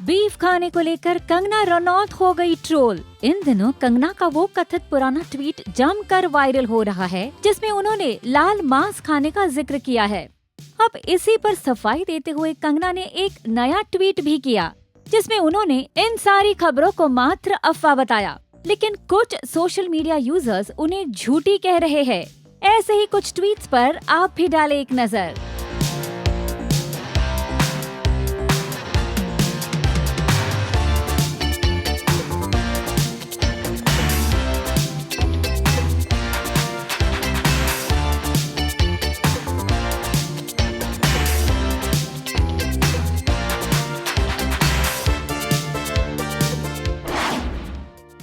Beef खाने को लेकर कंगना रनौत हो गई ट्रोल। इन दिनों कंगना का वो कथित पुराना ट्वीट जमकर वायरल हो रहा है जिसमें उन्होंने लाल मांस खाने का जिक्र किया है। अब इसी पर सफाई देते हुए कंगना ने एक नया ट्वीट भी किया जिसमें उन्होंने इन सारी खबरों को मात्र अफवाह बताया, लेकिन कुछ सोशल मीडिया यूजर्स उन्हें झूठी कह रहे हैं। ऐसे ही कुछ ट्वीट्स पर आप भी डालें एक नजर।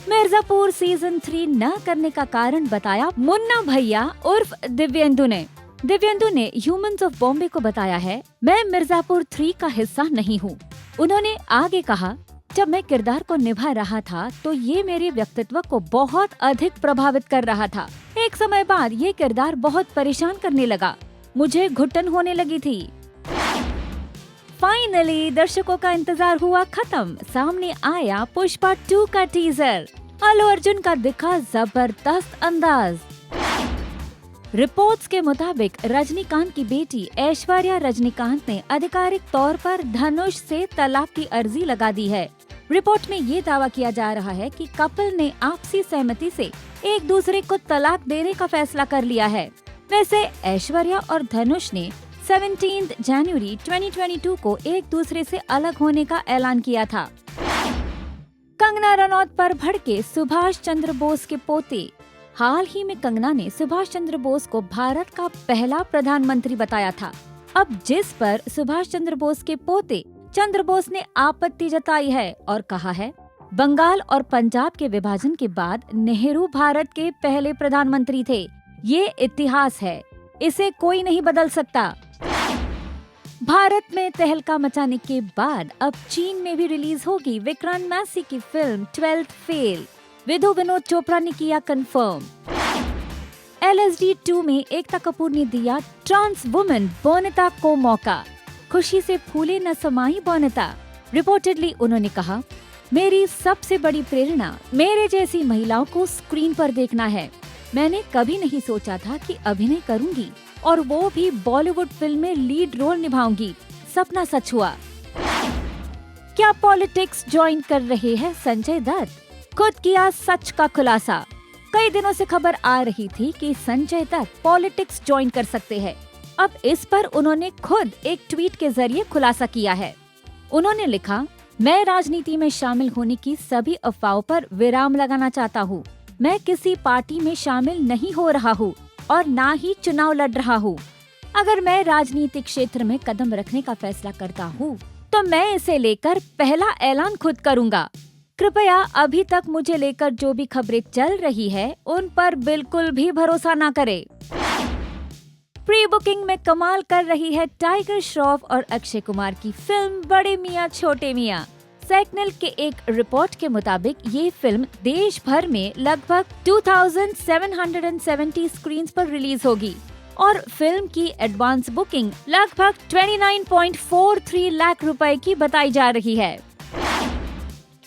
मिर्जापुर सीजन 3 न करने का कारण बताया मुन्ना भैया उर्फ दिव्येंदु ने। दिव्येंदु ने ह्यूमंस ऑफ बॉम्बे को बताया है, मैं मिर्जापुर 3 का हिस्सा नहीं हूँ। उन्होंने आगे कहा, जब मैं किरदार को निभा रहा था तो ये मेरे व्यक्तित्व को बहुत अधिक प्रभावित कर रहा था। एक समय बाद ये किरदार बहुत परेशान करने लगा, मुझे घुटन होने लगी थी। फाइनली दर्शकों का इंतजार हुआ खत्म। सामने आया पुष्पा 2 का टीजर। अल्लू अर्जुन का दिखा जबरदस्त अंदाज। रिपोर्ट्स के मुताबिक रजनीकांत की बेटी ऐश्वर्या रजनीकांत ने आधिकारिक तौर पर धनुष से तलाक की अर्जी लगा दी है। रिपोर्ट में ये दावा किया जा रहा है कि कपल ने आपसी सहमति से एक दूसरे को तलाक देने का फैसला कर लिया है। वैसे ऐश्वर्या और धनुष ने 17 जनवरी 2022 को एक दूसरे से अलग होने का ऐलान किया था। कंगना रनौत पर भड़के सुभाष चंद्र बोस के पोते। हाल ही में कंगना ने सुभाष चंद्र बोस को भारत का पहला प्रधानमंत्री बताया था। अब जिस पर सुभाष चंद्र बोस के पोते चंद्र बोस ने आपत्ति जताई है और कहा है, बंगाल और पंजाब के विभाजन के बाद नेहरू भारत के पहले प्रधानमंत्री थे। ये इतिहास है, इसे कोई नहीं बदल सकता। भारत में तहलका मचाने के बाद अब चीन में भी रिलीज होगी विक्रांत मैसी की film 12th fail. Vidhu Vinod Chopra ने किया कंफर्म। LSD 2 में एकता कपूर ने दिया ट्रांस वुमन बोनिता को मौका। खुशी से फूले न समाई बोनिता। रिपोर्टेडली उन्होंने कहा, मेरी सबसे बड़ी प्रेरणा मेरे जैसी महिलाओं को स्क्रीन पर देखना है। मैंने कभी नहीं सोचा था कि अभिनय करूंगी और वो भी बॉलीवुड फिल्म में लीड रोल निभाऊंगी। सपना सच हुआ। क्या पॉलिटिक्स ज्वाइन कर रहे हैं संजय दत्त? खुद किया सच का खुलासा। कई दिनों से खबर आ रही थी कि संजय दत्त पॉलिटिक्स ज्वाइन कर सकते हैं। अब इस पर उन्होंने खुद एक ट्वीट के जरिए खुलासा किया है। उन्होंने लिखा, मैं राजनीति में शामिल होने की सभी अफवाहों पर विराम लगाना चाहता हूँ। मैं किसी पार्टी में शामिल नहीं हो रहा हूँ और ना ही चुनाव लड़ रहा हूँ। अगर मैं राजनीतिक क्षेत्र में कदम रखने का फैसला करता हूँ तो मैं इसे लेकर पहला ऐलान खुद करूँगा। कृपया अभी तक मुझे लेकर जो भी खबरें चल रही है उन पर बिल्कुल भी भरोसा ना करें। प्री बुकिंग में कमाल कर रही है टाइगर श्रॉफ और अक्षय कुमार की फिल्म बड़े मियाँ छोटे मियाँ। सैकनेल के एक रिपोर्ट के मुताबिक ये फिल्म देश भर में लगभग 2770 स्क्रीन्स पर रिलीज होगी और फिल्म की एडवांस बुकिंग लगभग 29.43 लाख रुपए की बताई जा रही है।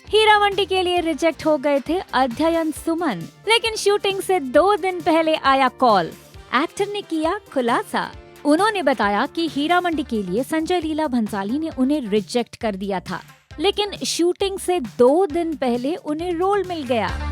हीरा मंडी के लिए रिजेक्ट हो गए थे अध्ययन सुमन, लेकिन शूटिंग से 2 दिन पहले आया कॉल। एक्टर ने किया खुलासा। उन्होंने बताया कि हीरा मंडी के लिए संजय लीला भंसाली ने उन्हें रिजेक्ट कर दिया था, लेकिन शूटिंग से 2 दिन पहले उन्हें रोल मिल गया।